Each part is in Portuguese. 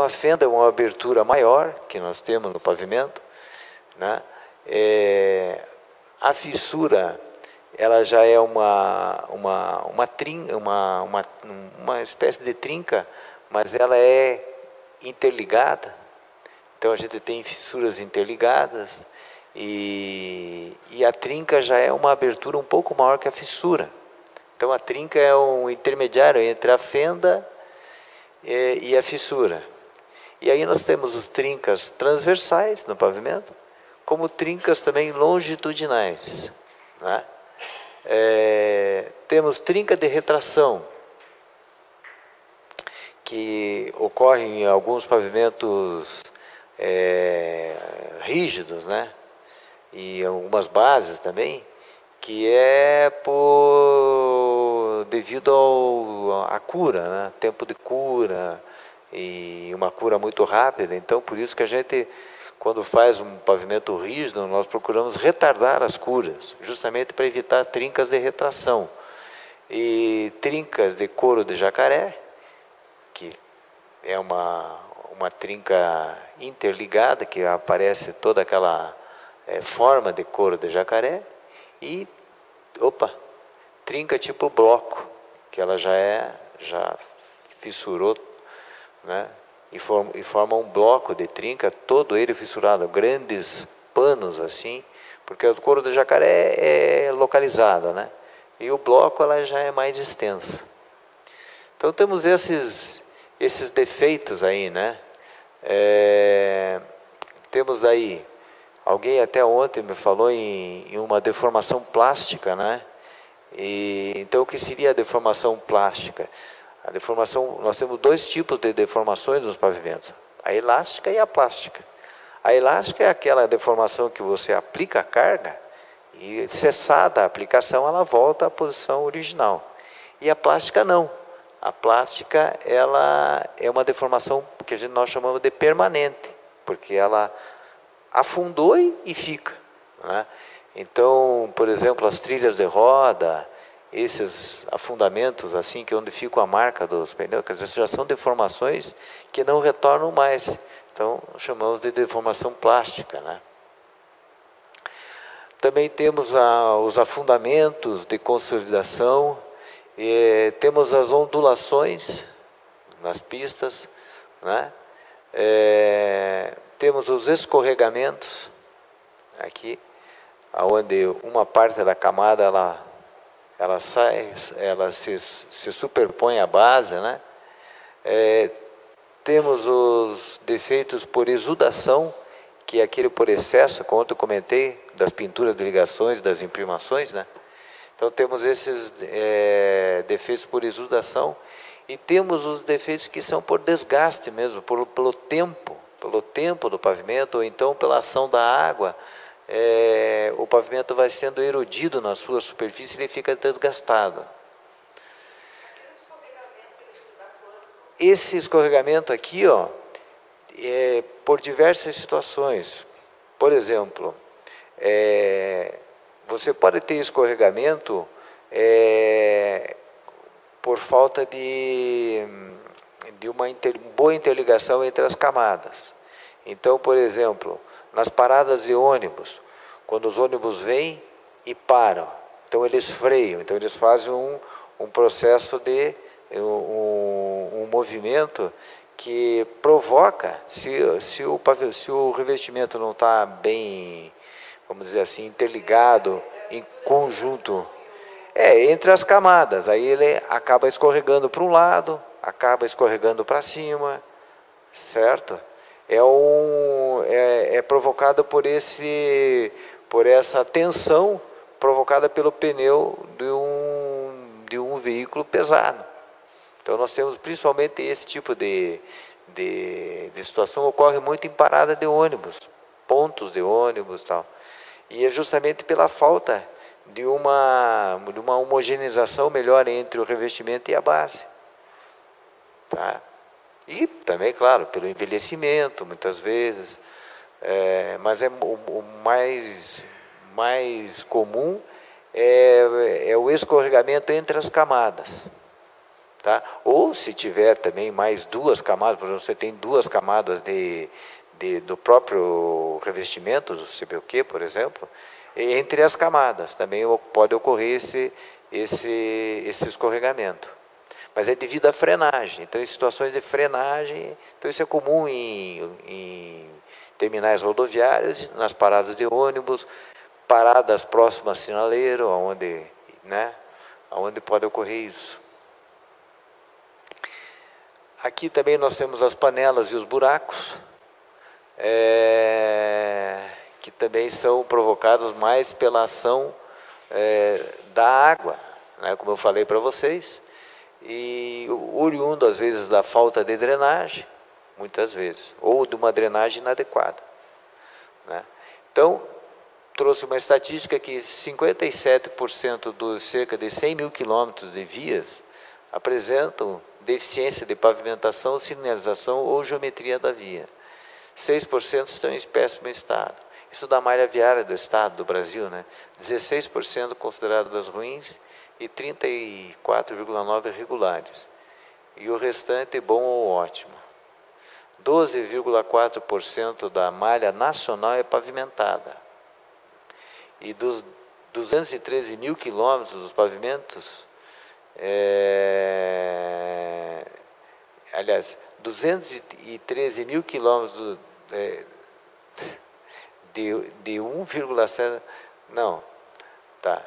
Então a fenda é uma abertura maior que nós temos no pavimento, né? A fissura, ela já é uma espécie de trinca, mas ela é interligada. Então a gente tem fissuras interligadas e a trinca já é uma abertura um pouco maior que a fissura. Então a trinca é um intermediário entre a fenda e a fissura. E aí nós temos as trincas transversais no pavimento, como trincas também longitudinais, né? Temos trinca de retração, que ocorre em alguns pavimentos rígidos, né? E algumas bases também, que é devido à cura, né? Tempo de cura e uma cura muito rápida. Então, por isso que a gente, quando faz um pavimento rígido, nós procuramos retardar as curas, justamente para evitar trincas de retração. E trincas de couro de jacaré, que é uma trinca interligada, que aparece toda aquela forma de couro de jacaré, e trinca tipo bloco, que ela já fissurou, né? E forma um bloco de trinca, todo ele fissurado, grandes panos assim, porque o couro de jacaré é localizado, né? E o bloco ela já é mais extensa. Então temos esses defeitos aí, né? Temos aí, alguém até ontem me falou em uma deformação plástica, né? Então o que seria a deformação plástica? A deformação, nós temos dois tipos de deformações nos pavimentos, a elástica e a plástica. A elástica é aquela deformação que você aplica a carga e, cessada a aplicação, ela volta à posição original. E a plástica não. A plástica, ela é uma deformação que nós chamamos de permanente, porque ela afundou e fica, né? Então, por exemplo, as trilhas de roda, esses afundamentos assim, que é onde fica a marca dos pneus, quer dizer, já são deformações que não retornam mais. Então, chamamos de deformação plástica, né? Também temos os afundamentos de consolidação, temos as ondulações nas pistas, né? Temos os escorregamentos, aqui, onde uma parte da camada ela se superpõe à base, né? Temos os defeitos por exudação, que é aquele por excesso, como eu comentei, das pinturas de ligações, das imprimações, né? Então temos esses defeitos por exudação, e temos os defeitos que são por desgaste mesmo, pelo tempo do pavimento, ou então pela ação da água. O pavimento vai sendo erodido na sua superfície e ele fica desgastado. Esse escorregamento aqui, ó, é por diversas situações. Por exemplo, você pode ter escorregamento por falta de uma boa interligação entre as camadas. Então, por exemplo, nas paradas de ônibus, quando os ônibus vêm e param, então eles freiam, então eles fazem um processo de um movimento que provoca, se o revestimento não está bem, vamos dizer assim, interligado, em conjunto, entre as camadas, aí ele acaba escorregando para um lado, acaba escorregando para cima, certo? É provocado por essa tensão provocada pelo pneu de um veículo pesado. Então nós temos principalmente esse tipo de situação, ocorre muito em parada de ônibus, pontos de ônibus e tal. E é justamente pela falta de uma homogeneização melhor entre o revestimento e a base. Tá? E também, claro, pelo envelhecimento, muitas vezes, mas o mais comum é o escorregamento entre as camadas. tá? Ou se tiver também mais duas camadas, por exemplo, você tem duas camadas do próprio revestimento, do CPQ, por exemplo, entre as camadas também pode ocorrer esse escorregamento. Mas é devido à frenagem. Então, em situações de frenagem, então isso é comum em terminais rodoviários, nas paradas de ônibus, paradas próximas a sinaleiro, onde pode ocorrer isso. Aqui também nós temos as panelas e os buracos, que também são provocados mais pela ação da água, né, como eu falei para vocês, e oriundo às vezes da falta de drenagem, muitas vezes, ou de uma drenagem inadequada, né? Então, trouxe uma estatística que 57% dos cerca de 100 mil quilômetros de vias apresentam deficiência de pavimentação, sinalização ou geometria da via. 6% estão em péssimo estado. Isso da malha viária do estado, do Brasil, né? 16% consideradas ruins e 34,9% regulares. E o restante bom ou ótimo. 12,4% da malha nacional é pavimentada. E dos 213 mil quilômetros dos pavimentos, aliás, 213 mil quilômetros de 1,7, não, tá.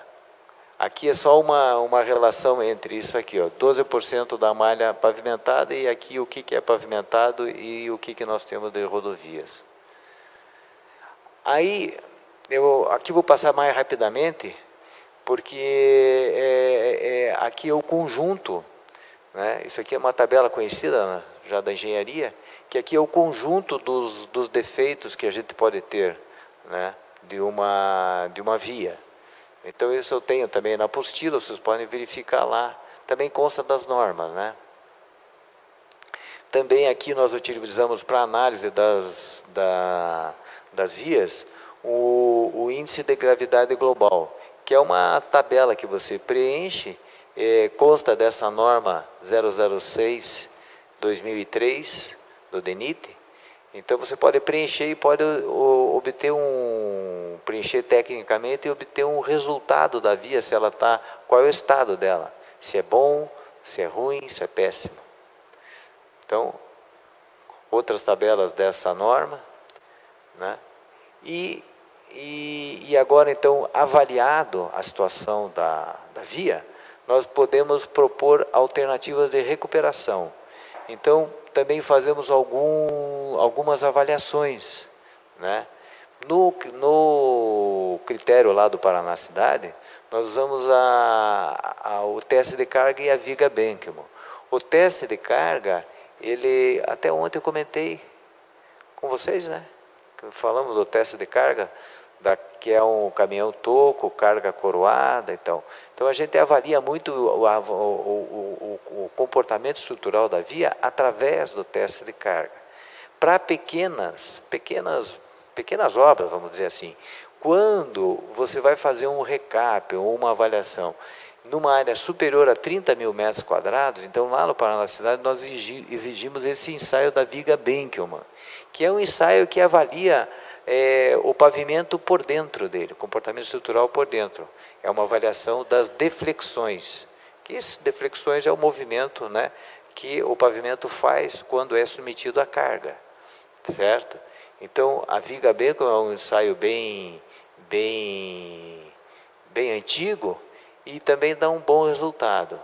Aqui é só uma relação entre isso aqui, ó, 12% da malha pavimentada e aqui o que é pavimentado e o que nós temos de rodovias. Aí, eu aqui vou passar mais rapidamente, porque aqui é o conjunto, né? Isso aqui é uma tabela conhecida, né, já da engenharia, que aqui é o conjunto dos defeitos que a gente pode ter, né, de uma via. Então, isso eu tenho também na apostila, vocês podem verificar lá. Também consta das normas, né? Também aqui nós utilizamos para análise das vias o índice de gravidade global, que é uma tabela que você preenche, consta dessa norma 006/2003 do DENIT. Então você pode preencher e pode obter preencher tecnicamente e obter um resultado da via, se ela está, qual é o estado dela, se é bom, se é ruim, se é péssimo. Então, outras tabelas dessa norma, né? E agora, então, avaliado a situação da via, nós podemos propor alternativas de recuperação. Então, também fazemos algumas avaliações, né? No critério lá do Paraná Cidade, nós usamos o teste de carga e a viga Benchimol. O teste de carga, até ontem eu comentei com vocês, né? Falamos do teste de carga, que é um caminhão toco, carga coroada e tal. Então a gente avalia muito o comportamento estrutural da via através do teste de carga. Para pequenas obras, vamos dizer assim, quando você vai fazer um recap ou uma avaliação numa área superior a 30 mil metros quadrados, então lá no Paraná Cidade nós exigimos esse ensaio da viga Benchimol, que é um ensaio que avalia o pavimento por dentro dele, o comportamento estrutural por dentro. É uma avaliação das deflexões, que deflexões é o movimento, né, que o pavimento faz quando é submetido à carga, certo? Então, a viga Benchimol é um ensaio bem antigo e também dá um bom resultado.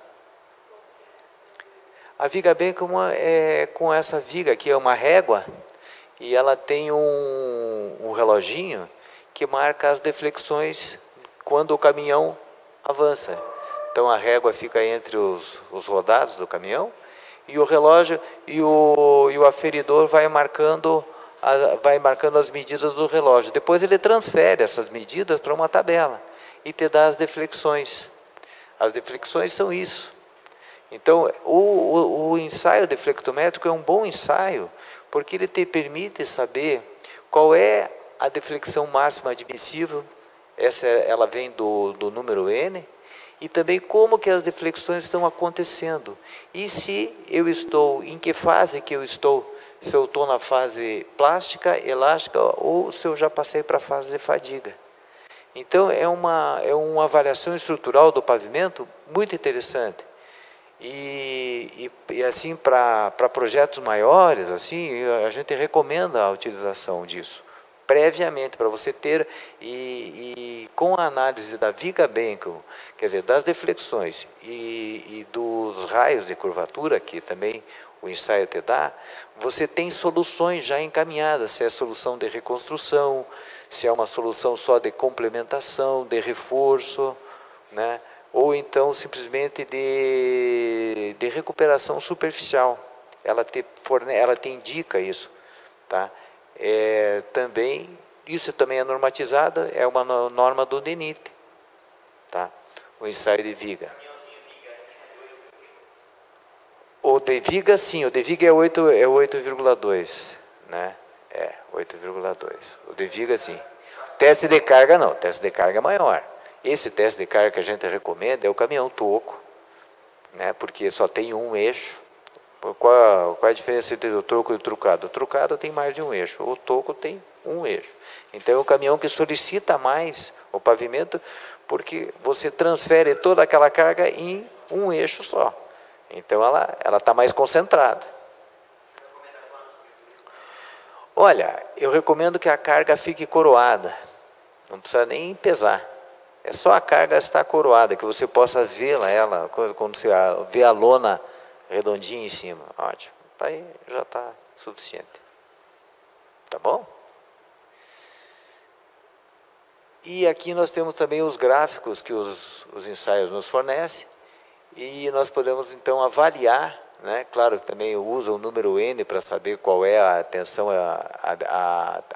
A viga Benchimol é com essa viga aqui, é uma régua, e ela tem um reloginho que marca as deflexões quando o caminhão avança. Então a régua fica entre os rodados do caminhão e o relógio e o aferidor vai marcando as medidas do relógio. Depois ele transfere essas medidas para uma tabela e te dá as deflexões. As deflexões são isso. Então o ensaio deflectométrico é um bom ensaio, porque ele te permite saber qual é a deflexão máxima admissível, ela vem do número N, e também como que as deflexões estão acontecendo. E se eu estou, em que fase que eu estou, se eu estou na fase plástica, elástica, ou se eu já passei para a fase de fadiga. Então, é uma avaliação estrutural do pavimento muito interessante. E assim, para projetos maiores, assim, a gente recomenda a utilização disso, previamente, para você ter, e com a análise da viga Benkel, quer dizer, das deflexões e dos raios de curvatura, que também o ensaio te dá, você tem soluções já encaminhadas, se é solução de reconstrução, se é uma solução só de complementação, de reforço, né? Ou então simplesmente de recuperação superficial. Ela te indica isso. Tá? Também, isso também é normatizado, é uma norma do DENIT. Tá? O ensaio de viga. O de viga, sim, o de viga é 8,2, né? 8,2. O de viga, sim. Teste de carga, não. Teste de carga é maior. Esse teste de carga que a gente recomenda é o caminhão toco, né? Porque só tem um eixo. Qual é a diferença entre o toco e o trucado? O trucado tem mais de um eixo, o toco tem um eixo. Então é um caminhão que solicita mais o pavimento, porque você transfere toda aquela carga em um eixo só. Então ela está mais concentrada. Olha, eu recomendo que a carga fique coroada, não precisa nem pesar. É só a carga estar coroada, que você possa vê-la, quando você vê a lona redondinha em cima. Ótimo, aí já está suficiente. Tá bom? E aqui nós temos também os gráficos que os ensaios nos fornecem, e nós podemos então avaliar, né? Claro que também usa o número N para saber qual é a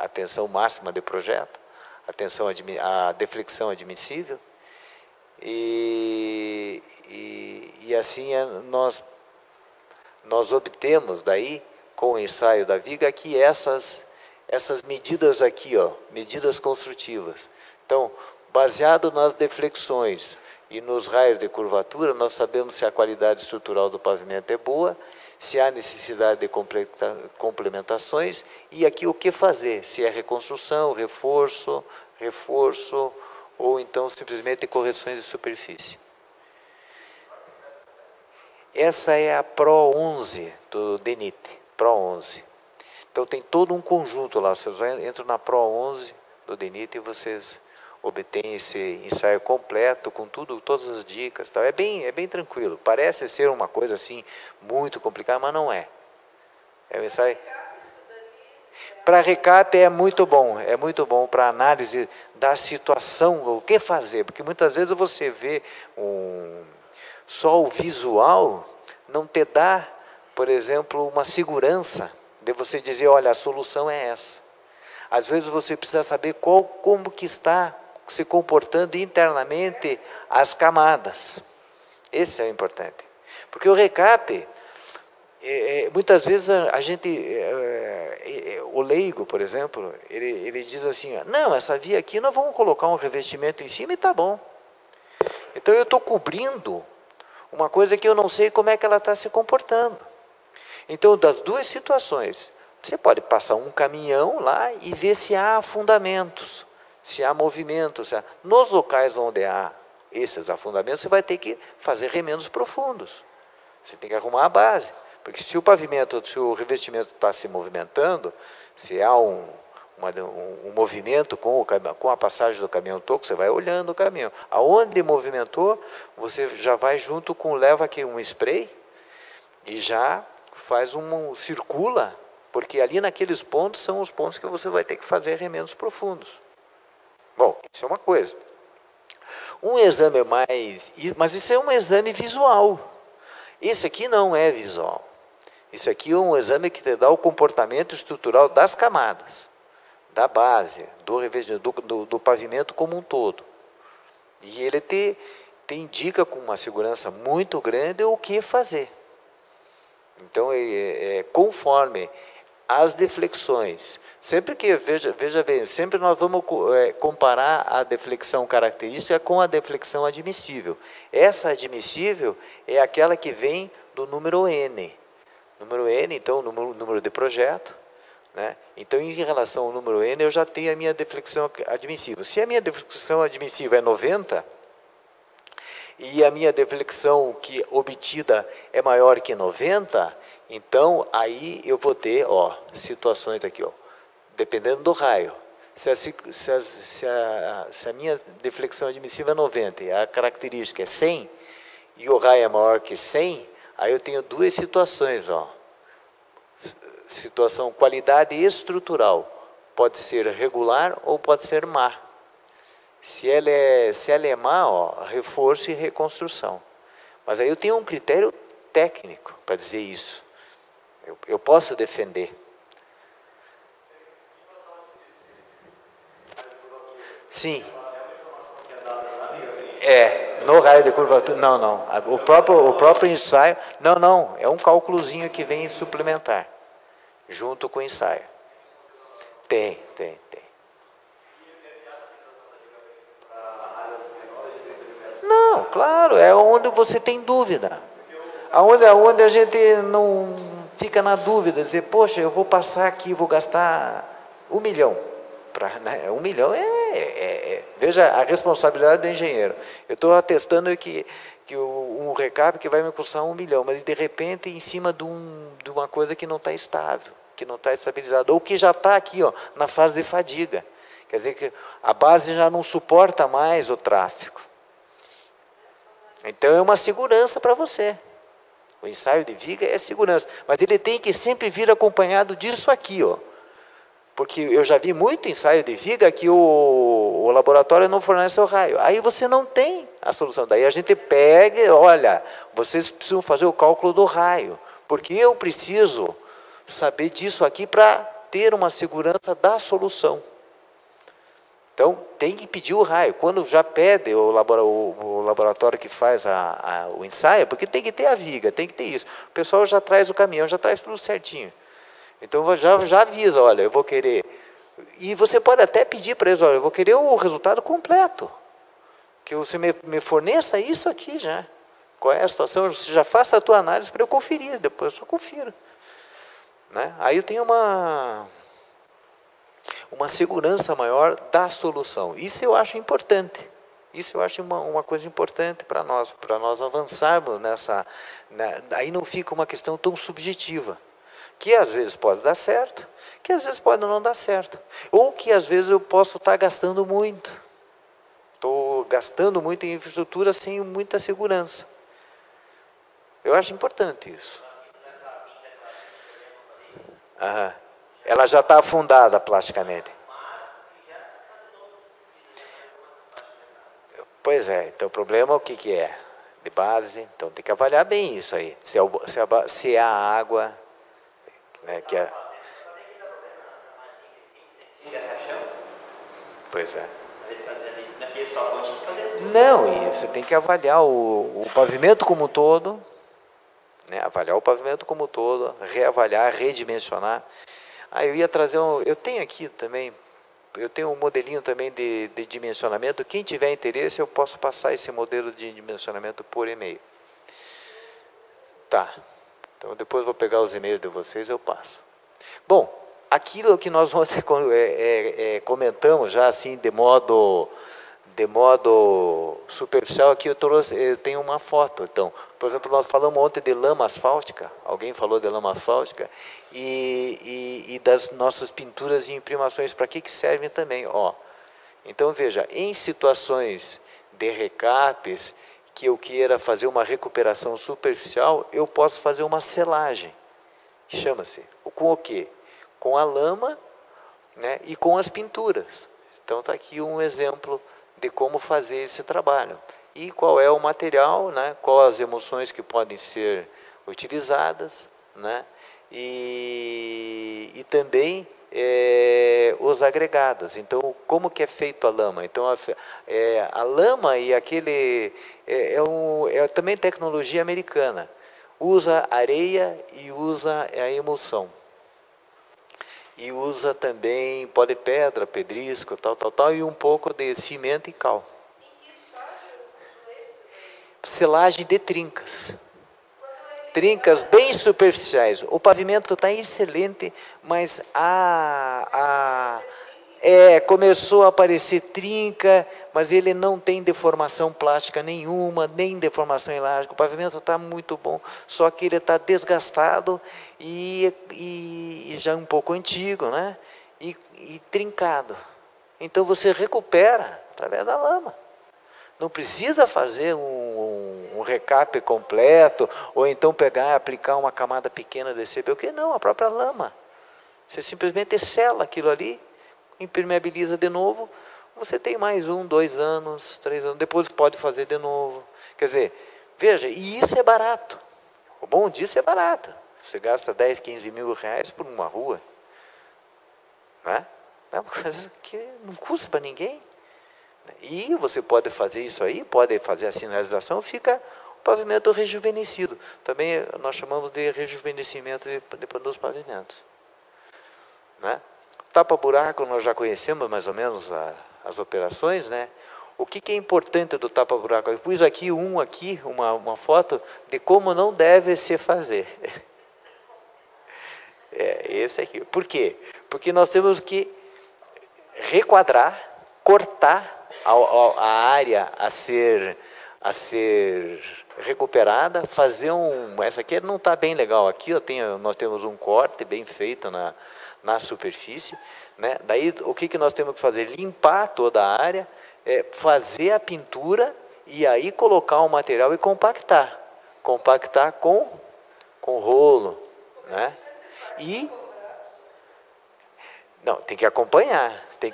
tensão máxima do projeto, a deflexão admissível, e assim nós obtemos daí, com o ensaio da viga, aqui essas medidas aqui, medidas construtivas. Então, baseado nas deflexões e nos raios de curvatura, nós sabemos se a qualidade estrutural do pavimento é boa, se há necessidade de complementações, e aqui o que fazer, se é reconstrução, reforço, ou então simplesmente correções de superfície. Essa é a Pro 11 do DENIT, Pro 11. Então tem todo um conjunto lá, vocês entram na Pro 11 do DENIT e vocês obtêm esse ensaio completo, com todas as dicas. Tal. É bem tranquilo, parece ser uma coisa assim, muito complicada, mas não é. É um ensaio... Para recap é muito bom para análise da situação, o que fazer, porque muitas vezes você vê só o visual não te dá, por exemplo, uma segurança de você dizer, olha, a solução é essa. Às vezes você precisa saber como que está se comportando internamente as camadas. Esse é o importante. Porque o recap, muitas vezes a gente, o leigo, por exemplo, ele diz assim, não, essa via aqui nós vamos colocar um revestimento em cima e está bom. Então eu estou cobrindo uma coisa que eu não sei como é que ela está se comportando. Então, das duas situações, você pode passar um caminhão lá e ver se há afundamentos, se há movimentos. Nos locais onde há esses afundamentos, você vai ter que fazer remendos profundos. Você tem que arrumar a base. Porque se o revestimento está se movimentando, se há um movimento com a passagem do caminhão toco, você vai olhando o caminhão. Aonde movimentou, você já vai junto leva aqui um spray e já circula, porque ali naqueles pontos são os pontos que você vai ter que fazer remendos profundos. Bom, isso é uma coisa. Um exame mas isso é um exame visual. Isso aqui não é visual. Isso aqui é um exame que te dá o comportamento estrutural das camadas, da base, do pavimento como um todo. E ele te indica com uma segurança muito grande o que fazer. Então, conforme as deflexões. Sempre que, veja bem, sempre nós vamos comparar a deflexão característica com a deflexão admissível. Essa admissível é aquela que vem do número N. Número N, então, número de projeto. Né? Então, em relação ao número N, eu já tenho a minha deflexão admissível. Se a minha deflexão admissível é 90, e a minha deflexão obtida é maior que 90, então aí eu vou ter situações aqui, dependendo do raio. Se a minha deflexão admissível é 90 e a característica é 100, e o raio é maior que 100, aí eu tenho duas situações. Situação qualidade estrutural, pode ser regular ou pode ser má. Se ela é má, reforço e reconstrução. Mas aí eu tenho um critério técnico para dizer isso. Eu posso defender. Sim. No raio de curvatura, não. O próprio ensaio, não, é um cálculozinho que vem suplementar, junto com o ensaio. Tem. Não, claro, é onde você tem dúvida. Onde a gente não fica na dúvida, dizer, poxa, eu vou passar aqui, vou gastar 1 milhão. 1 milhão veja a responsabilidade do engenheiro. Eu estou atestando que um recap que vai me custar 1 milhão, mas de repente em cima de uma coisa que não está estável, que não está estabilizada, ou que já está aqui na fase de fadiga. Quer dizer que a base já não suporta mais o tráfego. Então é uma segurança para você. O ensaio de viga é segurança, mas ele tem que sempre vir acompanhado disso aqui, porque eu já vi muito ensaio de viga que o laboratório não fornece o raio. Aí você não tem a solução. Daí a gente pega, olha, vocês precisam fazer o cálculo do raio, porque eu preciso saber disso aqui para ter uma segurança da solução. Então, tem que pedir o raio. Quando já pede o laboratório que faz o ensaio, porque tem que ter a viga, tem que ter isso. O pessoal já traz o caminhão, já traz tudo certinho. Então, já avisa, olha, eu vou querer. E você pode até pedir para eles, olha, eu vou querer o resultado completo. Que você me forneça isso aqui já. Qual é a situação? Você já faça a tua análise para eu conferir, depois eu só confiro. Né? Aí eu tenho uma segurança maior da solução. Isso eu acho importante. Isso eu acho uma coisa importante para nós avançarmos nessa. Aí não fica uma questão tão subjetiva, que às vezes pode dar certo, que às vezes pode não dar certo, ou que às vezes eu posso estar gastando muito. Estou gastando muito em infraestrutura sem muita segurança. Eu acho importante isso. Ela já está afundada plasticamente. Pois é, então o problema o que é? De base, então tem que avaliar bem isso aí. Se é a água, né, que é... Pois é. Não, e você tem que avaliar o pavimento como um todo, né, avaliar o pavimento como um todo, reavaliar, redimensionar. Eu ia trazer eu tenho aqui também, eu tenho um modelinho também de dimensionamento. Quem tiver interesse, eu posso passar esse modelo de dimensionamento por e-mail. Tá. Então depois vou pegar os e-mails de vocês, eu passo. Bom, aquilo que nós ontem comentamos já assim de modo superficial, aqui eu tenho uma foto. Então, por exemplo, nós falamos ontem de lama asfáltica, alguém falou de lama asfáltica, e das nossas pinturas e imprimações, para que servem também. Então, veja, em situações de recapes, que eu queira fazer uma recuperação superficial, eu posso fazer uma selagem, chama-se, com o quê? Com a lama, né, e com as pinturas. Então, está aqui um exemplo de como fazer esse trabalho. E qual é o material, né? Quais as emulsões que podem ser utilizadas, né? E também os agregados. Então, como que é feito a lama? Então, a lama e aquele... é também tecnologia americana. Usa areia e usa a emulsão. E usa também pó de pedra, pedrisco, tal, e um pouco de cimento e cal. Em que estágio usa esse daí? Selagem de trincas. Trincas bem superficiais. O pavimento está excelente, mas começou a aparecer trinca, mas ele não tem deformação plástica nenhuma, nem deformação elástica. O pavimento está muito bom, só que ele está desgastado e já um pouco antigo, né? E trincado. Então você recupera através da lama. Não precisa fazer um recap completo, ou então pegar e aplicar uma camada pequena de CBUQ, não, a própria lama. Você simplesmente sela aquilo ali, impermeabiliza de novo, você tem mais 1, 2 anos, 3 anos, depois pode fazer de novo. Quer dizer, veja, e isso é barato. O bom disso é barato. Você gasta 10, 15 mil reais por uma rua. Não é? É uma coisa que não custa para ninguém. E você pode fazer isso aí, pode fazer a sinalização, fica o pavimento rejuvenescido. Também nós chamamos de rejuvenescimento dos pavimentos. Né? Tapa-buraco, nós já conhecemos mais ou menos as operações, né? O que é importante do tapa-buraco? Eu pus aqui uma foto de como não deve se fazer. Esse aqui. Por quê? Porque nós temos que requadrar, cortar a área a ser recuperada, fazer essa aqui não está bem legal aqui, nós temos um corte bem feito na superfície, né? Daí o que nós temos que fazer? Limpar toda a área, fazer a pintura e aí colocar o material e compactar com rolo, né? E não, tem que acompanhar. Daí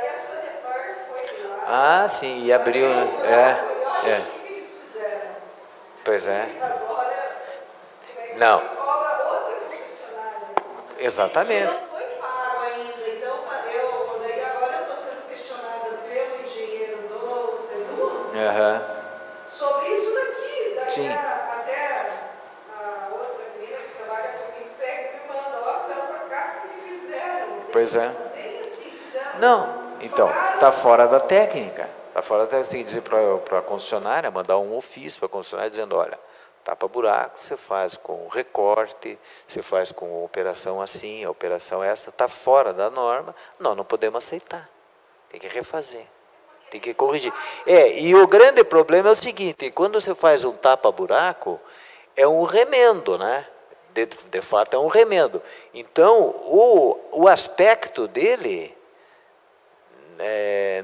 a Sanepar foi lá. Ah, sim, e abriu. O que eles fizeram? Pois é. Agora Não. cobra outra concessionária. Exatamente. Não foi pago ainda, então daí agora eu estou sendo questionada pelo engenheiro do SEDU sobre isso daqui. Daí Sim. até a outra menina que trabalha comigo pega e me manda, ó, a carta que fizeram. Pois é. Nem assim fizeram. Não, então, está fora da técnica. Está fora da técnica. Você tem que dizer para a concessionária, mandar um ofício para a concessionária dizendo, olha, tapa-buraco, você faz com recorte, você faz com operação assim, a operação essa, está fora da norma, nós não podemos aceitar. Tem que refazer, tem que corrigir. E o grande problema é o seguinte, quando você faz um tapa-buraco, é um remendo, né? De fato é um remendo. Então, o aspecto dele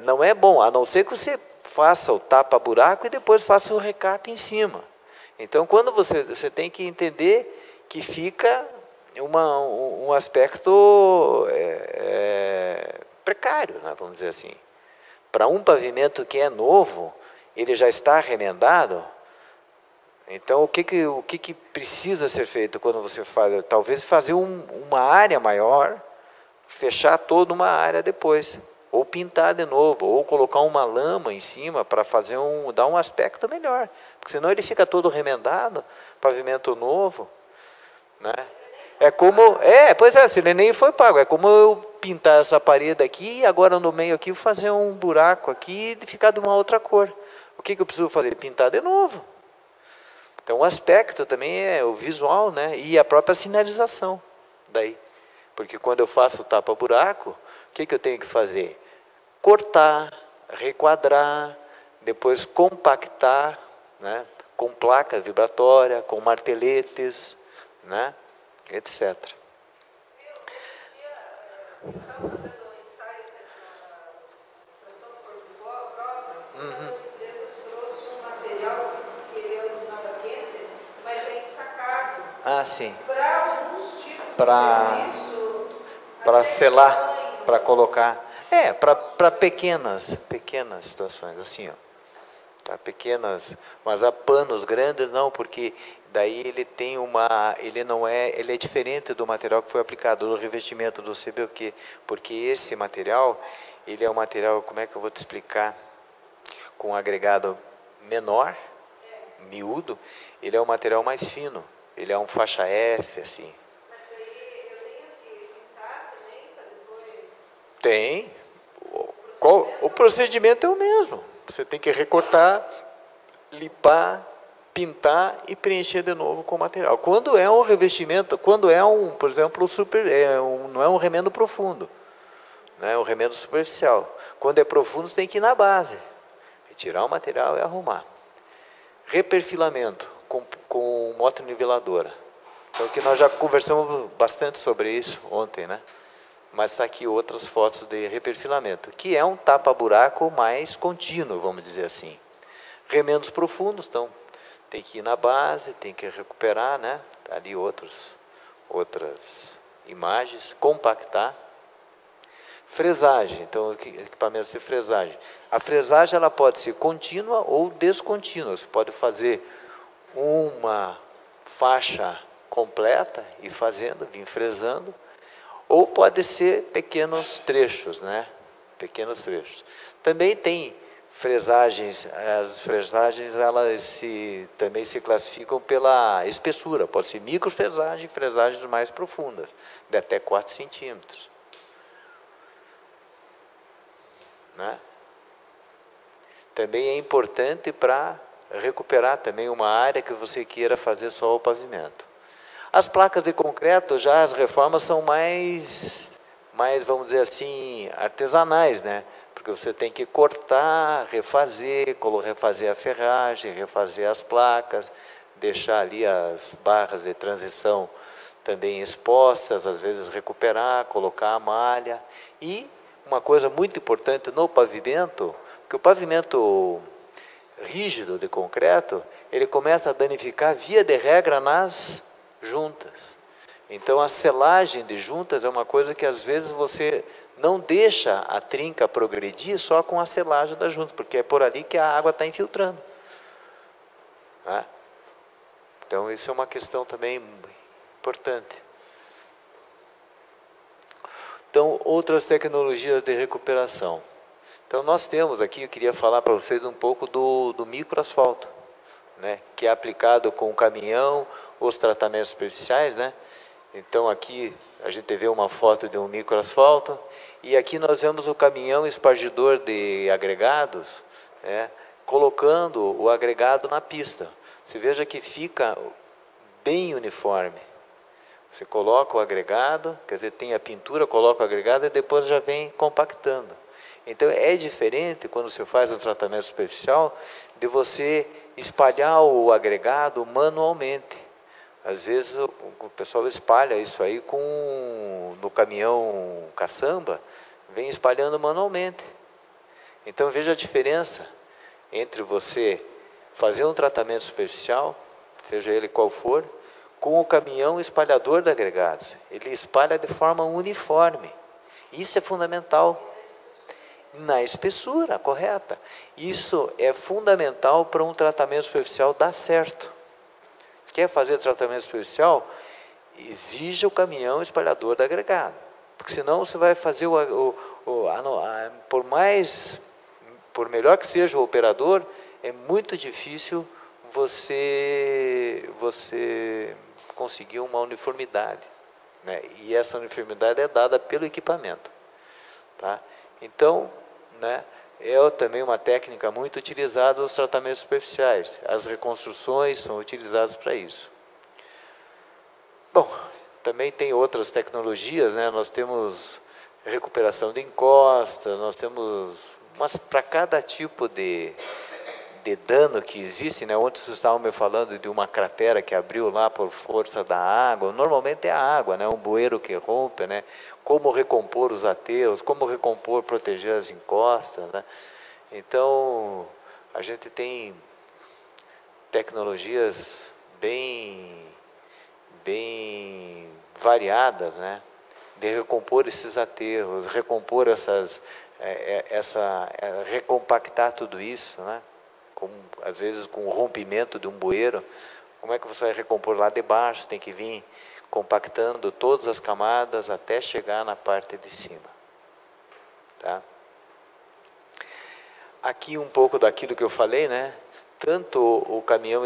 não é bom, a não ser que você faça o tapa-buraco e depois faça o recap em cima. Então, quando você tem que entender que fica um aspecto precário, né, vamos dizer assim. Para um pavimento que é novo, ele já está remendado. Então, o que precisa ser feito quando você faz? Talvez fazer uma área maior, fechar toda uma área depois. Ou pintar de novo, ou colocar uma lama em cima para dar um aspecto melhor. Porque senão ele fica todo remendado, pavimento novo. Né? Se ele nem foi pago. É como eu pintar essa parede aqui e agora no meio aqui fazer um buraco aqui e ficar de uma outra cor. O que eu preciso fazer? Pintar de novo. Então o aspecto também é o visual, né? E a própria sinalização daí. Porque quando eu faço o tapa-buraco, o que eu tenho que fazer? Cortar, requadrar, depois compactar, né? Com placa vibratória, com marteletes, né? etc. Estava fazendo um ensaio na estação Porto Prova, uma das empresas trouxe um material que diz que ele é usinado quente, mas é ensacado. Ah, sim. Para alguns tipos de serviço, para selar, para colocar. Para pequenas situações, assim, ó. Tá, pequenas, mas a panos grandes não, porque daí ele tem ele é diferente do material que foi aplicado, do revestimento do CBUQ, porque esse material, ele é um material, como é que eu vou te explicar, com um agregado menor, miúdo, ele é um material mais fino, Ele é um faixa F, assim. Mas aí eu tenho que pintar também para depois. Tem. O procedimento é o mesmo. Você tem que recortar, limpar, pintar e preencher de novo com o material. Quando é um revestimento, quando é por exemplo, não é um remendo profundo, não é um remendo superficial. Quando é profundo, você tem que ir na base, retirar o material e arrumar. Reperfilamento com motoniveladora. Então, que nós já conversamos bastante sobre isso ontem, né? Mas está aqui outras fotos de reperfilamento, que é um tapa-buraco mais contínuo, vamos dizer assim. Remendos profundos, então, tem que ir na base, tem que recuperar, né? Ali outras imagens, compactar. Fresagem, então, equipamentos de fresagem. A fresagem ela pode ser contínua ou descontínua. Você pode fazer uma faixa completa e vir fresando, ou pode ser pequenos trechos, né? Pequenos trechos. Também tem fresagens, as fresagens elas também se classificam pela espessura, pode ser microfresagem e fresagens mais profundas, de até 4 centímetros. Né? Também é importante para recuperar também uma área que você queira fazer só o pavimento. As placas de concreto, já as reformas são mais, vamos dizer assim, artesanais, né? Porque você tem que cortar, refazer a ferragem, refazer as placas, deixar ali as barras de transição também expostas, às vezes recuperar, colocar a malha. E uma coisa muito importante no pavimento, que o pavimento rígido de concreto, ele começa a danificar, via de regra, nas juntas. Então, a selagem de juntas é uma coisa que às vezes você não deixa a trinca progredir só com a selagem das juntas, porque é por ali que a água está infiltrando. Né? Então, isso é uma questão também importante. Então, outras tecnologias de recuperação. Então, nós temos aqui, eu queria falar para vocês um pouco do microasfalto, né? Que é aplicado com o caminhão, os tratamentos superficiais, né? Então, aqui a gente vê uma foto de um microasfalto, e aqui nós vemos o caminhão espargidor de agregados, né? Colocando o agregado na pista. Você veja que fica bem uniforme. Você coloca o agregado, quer dizer, tem a pintura, coloca o agregado e depois já vem compactando. Então, é diferente quando você faz um tratamento superficial de você espalhar o agregado manualmente. Às vezes o pessoal espalha isso aí no caminhão caçamba, vem espalhando manualmente. Então, veja a diferença entre você fazer um tratamento superficial, seja ele qual for, com o caminhão espalhador de agregados. Ele espalha de forma uniforme. Isso é fundamental. Na espessura correta. Isso é fundamental para um tratamento superficial dar certo. Quer fazer tratamento superficial? Exija o caminhão espalhador de agregado. Porque senão você vai fazer por melhor que seja o operador, é muito difícil você conseguir uma uniformidade, né? E essa uniformidade é dada pelo equipamento, tá? Então, né, é também uma técnica muito utilizada nos tratamentos superficiais. As reconstruções são utilizadas para isso. Bom, também tem outras tecnologias, né? Nós temos recuperação de encostas, nós temos, mas para cada tipo de dano que existe, né? Ontem vocês estavam me falando de uma cratera que abriu lá por força da água. Normalmente é a água, né? Um bueiro que rompe, né? Como recompor os aterros, como recompor, proteger as encostas, né? Então, a gente tem tecnologias bem variadas, né? De recompor esses aterros, recompor recompactar tudo isso, né? Às vezes com o rompimento de um bueiro, como é que você vai recompor lá de baixo? Tem que vir compactando todas as camadas até chegar na parte de cima. Tá? Aqui um pouco daquilo que eu falei, né? Tanto o caminhão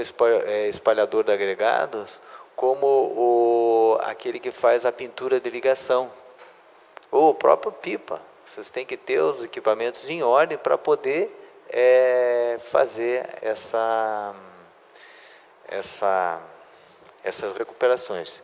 espalhador de agregados, como aquele que faz a pintura de ligação, ou o próprio pipa. Vocês têm que ter os equipamentos em ordem para poder fazer essas recuperações.